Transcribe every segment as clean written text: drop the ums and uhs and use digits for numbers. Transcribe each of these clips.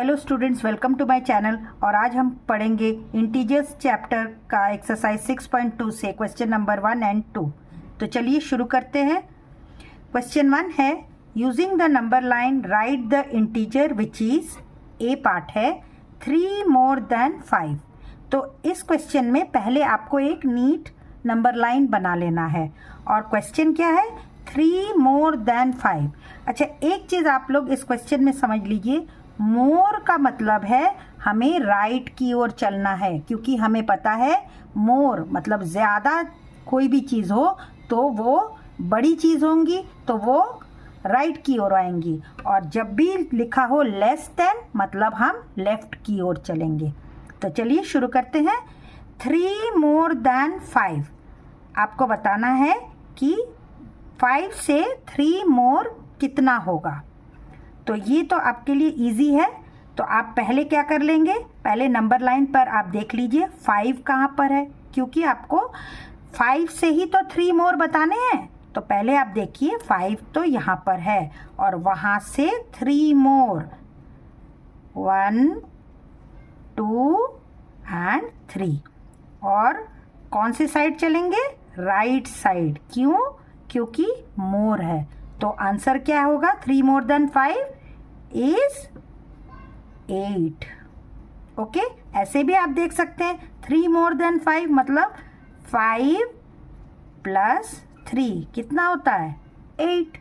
Hello students, welcome to my channel. और आज हम पढ़ेंगे इंटीजर्स चैप्टर का एक्सरसाइज 6.2 से क्वेश्चन नंबर 1 एंड 2। तो चलिए शुरू करते हैं। क्वेश्चन 1 है, using the number line right the integer which is, A part है 3 मोर देन 5। तो इस क्वेश्चन में पहले आपको एक नीट नंबर लाइन बना लेना है। और क्वेश्चन क्या है? 3 मोर देन 5। अच्छा, एक चीज़ आप लोग इस क्वेश्चन में समझ लीजिए, मोर का मतलब है हमें राइट की ओर चलना है, क्योंकि हमें पता है मोर मतलब ज़्यादा कोई भी चीज़ हो तो वो बड़ी चीज़ होंगी, तो वो राइट की ओर आएंगी। और जब भी लिखा हो लेस देन मतलब हम लेफ्ट की ओर चलेंगे। तो चलिए शुरू करते हैं। 3 मोर देन 5, आपको बताना है कि 5 से 3 मोर कितना होगा। तो ये तो आपके लिए इजी है। तो आप पहले क्या कर लेंगे, पहले नंबर लाइन पर आप देख लीजिए 5 कहाँ पर है, क्योंकि आपको 5 से ही तो 3 मोर बताने हैं। तो पहले आप देखिए 5 तो यहाँ पर है और वहाँ से 3 मोर, 1 2 एंड 3। और कौन सी साइड चलेंगे? Right side. क्यों? क्योंकि मोर है। तो आंसर क्या होगा? 3 मोर देन 5 इज 8। ओके, ऐसे भी आप देख सकते हैं 3 मोर देन 5 मतलब 5 प्लस 3 कितना होता है? 8।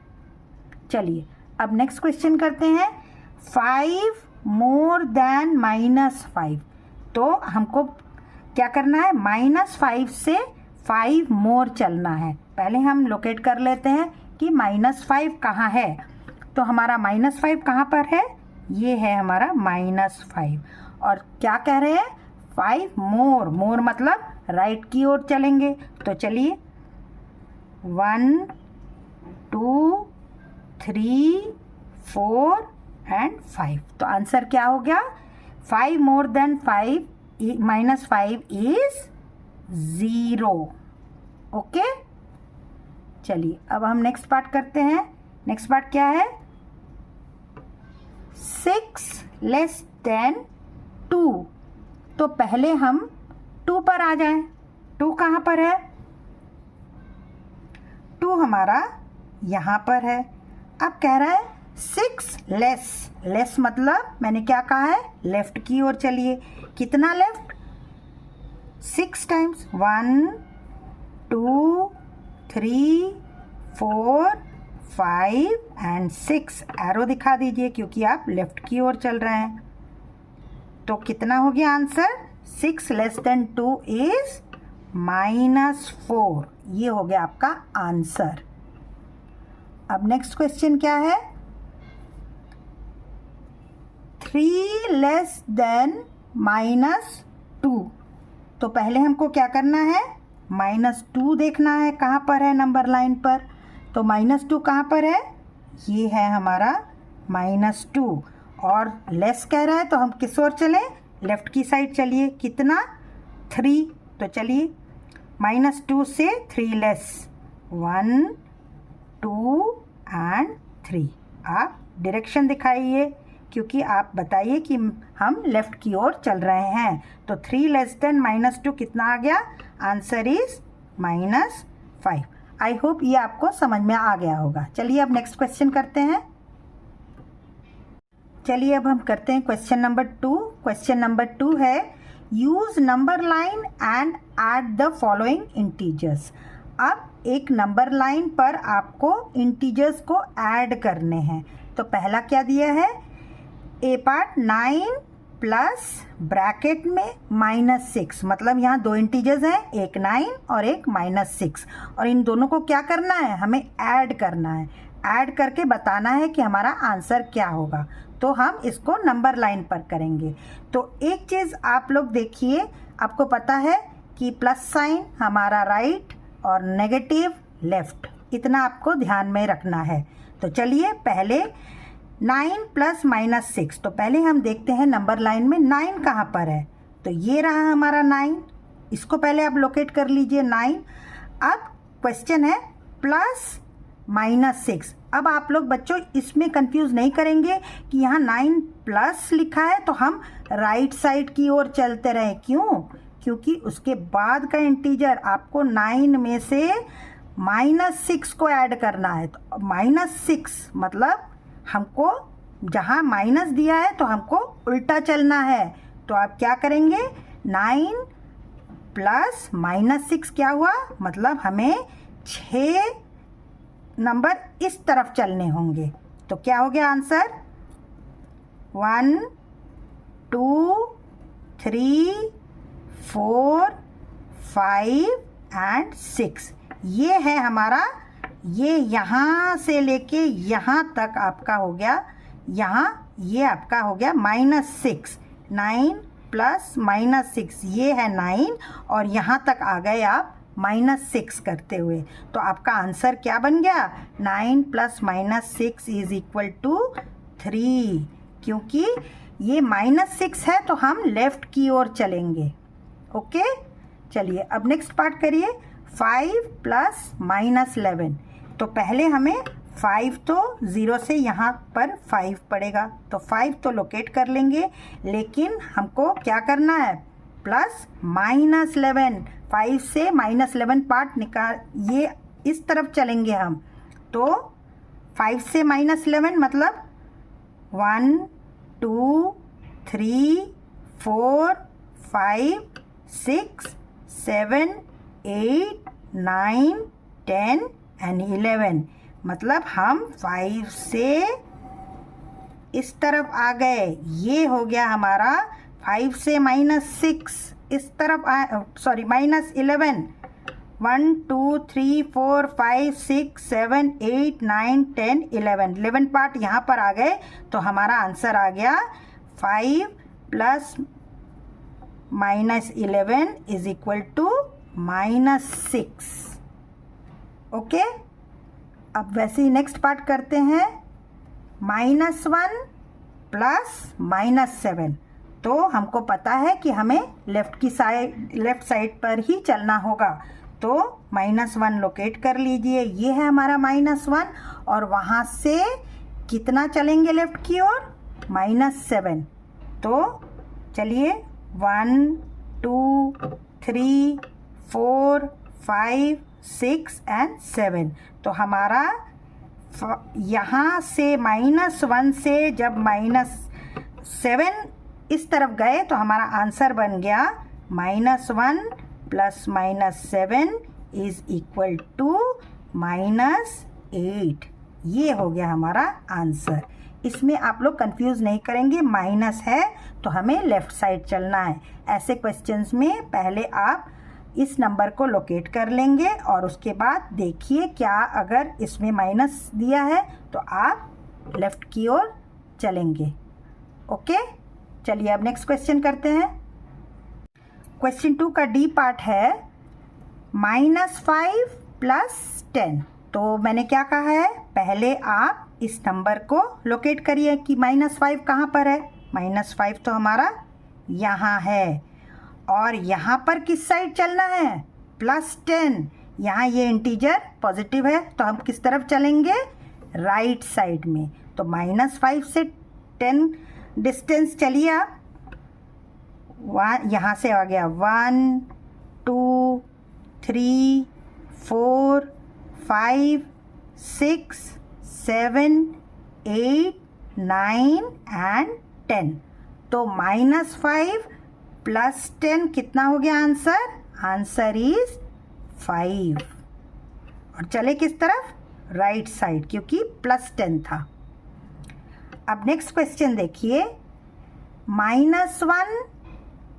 चलिए अब नेक्स्ट क्वेश्चन करते हैं। 5 मोर देन -5। तो हमको क्या करना है? -5 से 5 मोर चलना है। पहले हम लोकेट कर लेते हैं कि -5 कहाँ है। तो हमारा -5 कहाँ पर है? ये है हमारा -5। और क्या कह रहे हैं? 5 मोर, मोर मतलब राइट की ओर चलेंगे। तो चलिए 1 2 3 4 एंड 5। तो आंसर क्या हो गया? 5 मोर देन 5 -5 इज 0। ओके, चलिए अब हम नेक्स्ट पार्ट करते हैं। नेक्स्ट पार्ट क्या है? 6 लेस देन 2। तो पहले हम 2 पर आ जाएं। 2 कहाँ पर है? 2 हमारा यहाँ पर है। अब कह रहा है 6 लेस, लेस मतलब मैंने क्या कहा है? लेफ्ट की ओर चलिए। कितना लेफ्ट? 6 times, 1 2 3 4 5 and 6। एरो दिखा दीजिए क्योंकि आप लेफ्ट की ओर चल रहे हैं। तो कितना हो गया आंसर? 6 less than 2 is -4। ये हो गया आपका आंसर। अब नेक्स्ट क्वेश्चन क्या है? 3 लेस देन -2। तो पहले हमको क्या करना है? -2 देखना है कहाँ पर है नंबर लाइन पर। तो -2 कहाँ पर है? ये है हमारा -2। और लेस कह रहा है तो हम किस ओर चलें? लेफ्ट की साइड चलिए। कितना? 3। तो चलिए -2 से 3 लेस, 1 2 एंड 3। आप डायरेक्शन दिखाइए क्योंकि आप बताइए कि हम लेफ्ट की ओर चल रहे हैं। तो 3 लेस देन -2 कितना आ गया? Answer is -5। आई होप ये आपको समझ में आ गया होगा। चलिए अब नेक्स्ट क्वेश्चन करते हैं। चलिए अब हम करते हैं क्वेश्चन नंबर 2। क्वेश्चन नंबर 2 है, use number line and add the following integers. अब एक नंबर लाइन पर आपको इंटीजर्स को ऐड करने हैं। तो पहला क्या दिया है? ए पार्ट 9 प्लस ब्रैकेट में -6, मतलब यहाँ 2 इंटीजर्स हैं, एक 9 और एक -6। और इन दोनों को क्या करना है? हमें ऐड करना है। ऐड करके बताना है कि हमारा आंसर क्या होगा। तो हम इसको नंबर लाइन पर करेंगे। तो एक चीज़ आप लोग देखिए, आपको पता है कि प्लस साइन हमारा राइट और नेगेटिव लेफ्ट, इतना आपको ध्यान में रखना है। तो चलिए पहले 9 प्लस -6। तो पहले हम देखते हैं नंबर लाइन में 9 कहाँ पर है। तो ये रहा हमारा 9, इसको पहले आप लोकेट कर लीजिए 9। अब क्वेश्चन है प्लस -6। अब आप लोग बच्चों इसमें कंफ्यूज नहीं करेंगे कि यहाँ 9 प्लस लिखा है तो हम राइट साइड की ओर चलते रहे। क्यों? क्योंकि उसके बाद का इंटीजर आपको 9 में से -6 को ऐड करना है। तो -6 मतलब हमको जहाँ माइनस दिया है तो हमको उल्टा चलना है। तो आप क्या करेंगे? 9 प्लस -6 क्या हुआ? मतलब हमें 6 नंबर इस तरफ चलने होंगे। तो क्या हो गया आंसर? 1 2 3 4 5 एंड 6। ये है हमारा, ये यहाँ से लेके यहाँ तक आपका हो गया। यहाँ ये आपका हो गया -6। 9 प्लस -6 ये है 9 और यहाँ तक आ गए आप -6 करते हुए। तो आपका आंसर क्या बन गया? 9 प्लस -6 इज इक्वल टू 3। क्योंकि ये -6 है तो हम लेफ्ट की ओर चलेंगे। ओके, चलिए अब नेक्स्ट पार्ट करिए। 5 प्लस -11। तो पहले हमें 5 तो 0 से यहाँ पर 5 पड़ेगा, तो 5 तो लोकेट कर लेंगे। लेकिन हमको क्या करना है? प्लस -11। 5 से -11 पार्ट निकाल, ये इस तरफ चलेंगे हम। तो 5 से -11 मतलब 1 2 3 4 5 6 7 8 9 10 एंड 11। मतलब हम 5 से इस तरफ आ गए। ये हो गया हमारा 5 से -6 इस तरफ सॉरी -11। 1 2 3 4 5 6 7 8 9 10 11। 11 पार्ट यहाँ पर आ गए तो हमारा आंसर आ गया 5 plus -11 is equal to -6। Okay, अब वैसे ही नेक्स्ट पार्ट करते हैं। -1 प्लस -7। तो हमको पता है कि हमें लेफ्ट साइड पर ही चलना होगा। तो -1 लोकेट कर लीजिए। ये है हमारा -1 और वहाँ से कितना चलेंगे लेफ्ट की ओर? -7। तो चलिए 1 2 3 4 5 6 एंड 7। तो हमारा यहाँ से -1 से जब -7 इस तरफ गए तो हमारा आंसर बन गया -1 प्लस -7 इज इक्वल टू -8। ये हो गया हमारा आंसर। इसमें आप लोग कंफ्यूज नहीं करेंगे, माइनस है तो हमें लेफ्ट साइड चलना है। ऐसे क्वेश्चंस में पहले आप इस नंबर को लोकेट कर लेंगे और उसके बाद देखिए क्या अगर इसमें माइनस दिया है तो आप लेफ्ट की ओर चलेंगे। ओके, चलिए अब नेक्स्ट क्वेश्चन करते हैं। क्वेश्चन 2 का डी पार्ट है -5 प्लस 10। तो मैंने क्या कहा है? पहले आप इस नंबर को लोकेट करिए कि -5 कहाँ पर है। -5 तो हमारा यहाँ है और यहाँ पर किस साइड चलना है? +10। यहाँ ये इंटीजर पॉजिटिव है तो हम किस तरफ चलेंगे? राइट साइड में। तो -5 से 10 डिस्टेंस चलिए आप। यहाँ से आ गया 1 2 3 4 5 6 7 8 9 एंड 10। तो -5 प्लस 10 कितना हो गया आंसर? Answer is 5। और चले किस तरफ? राइट साइड, क्योंकि +10 था। अब नेक्स्ट क्वेश्चन देखिए। -1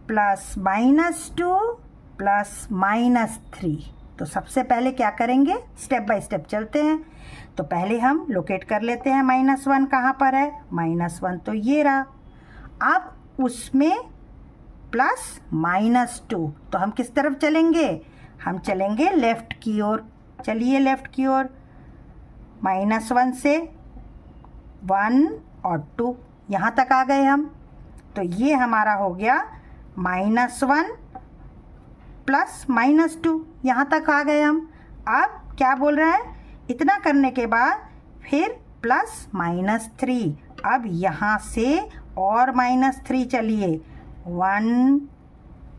प्लस -2 प्लस -3। तो सबसे पहले क्या करेंगे? स्टेप बाय स्टेप चलते हैं। तो पहले हम लोकेट कर लेते हैं -1 कहाँ पर है। -1 तो ये रहा। अब उसमें प्लस -2 तो हम किस तरफ चलेंगे? हम चलेंगे लेफ्ट की ओर। चलिए लेफ्ट की ओर। -1 से 1 और 2 यहाँ तक आ गए हम। तो ये हमारा हो गया -1 प्लस -2 यहाँ तक आ गए हम। अब क्या बोल रहा है? इतना करने के बाद फिर प्लस -3। अब यहाँ से और -3 चलिए, 1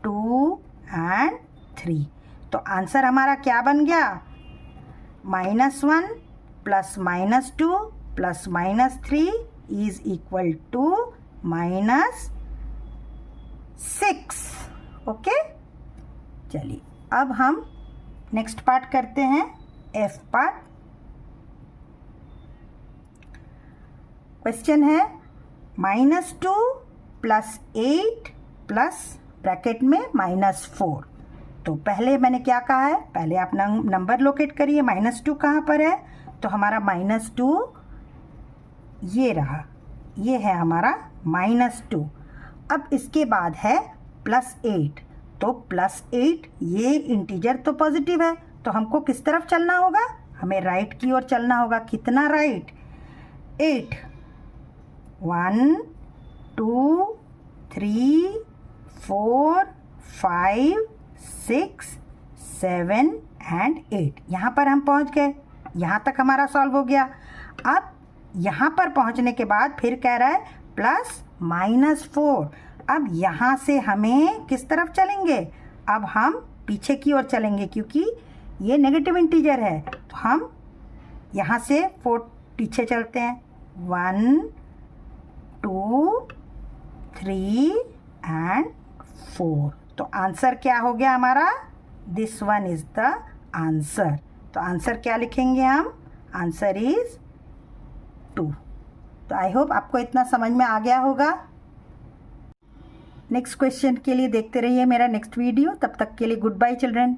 2 एंड 3। तो आंसर हमारा क्या बन गया? -1 plus -2 plus -3 is equal to -6। Okay, चलिए अब हम नेक्स्ट पार्ट करते हैं, एफ पार्ट। क्वेश्चन है -2 प्लस 8 प्लस ब्रैकेट में -4। तो पहले मैंने क्या कहा है, पहले आप नंबर लोकेट करिए। -2 कहाँ पर है? तो हमारा -2 ये रहा, ये है हमारा -2। अब इसके बाद है +8। तो +8 ये इंटीजर तो पॉजिटिव है, तो हमको किस तरफ चलना होगा? हमें राइट की ओर चलना होगा। कितना राइट? 8। 1 2 3 4 5 6 7 एंड 8। यहाँ पर हम पहुँच गए, यहाँ तक हमारा सॉल्व हो गया। अब यहाँ पर पहुँचने के बाद फिर कह रहा है +-4। अब यहाँ से हमें किस तरफ चलेंगे? अब हम पीछे की ओर चलेंगे, क्योंकि ये नेगेटिव इंटीजर है। तो हम यहाँ से 4 पीछे चलते हैं। 1 2 3 एंड 4। तो आंसर क्या हो गया हमारा? This one is the answer. तो आंसर क्या लिखेंगे हम? Answer is 2। तो आई होप आपको इतना समझ में आ गया होगा। नेक्स्ट क्वेश्चन के लिए देखते रहिए मेरा नेक्स्ट वीडियो। तब तक के लिए गुड बाय चिल्ड्रन।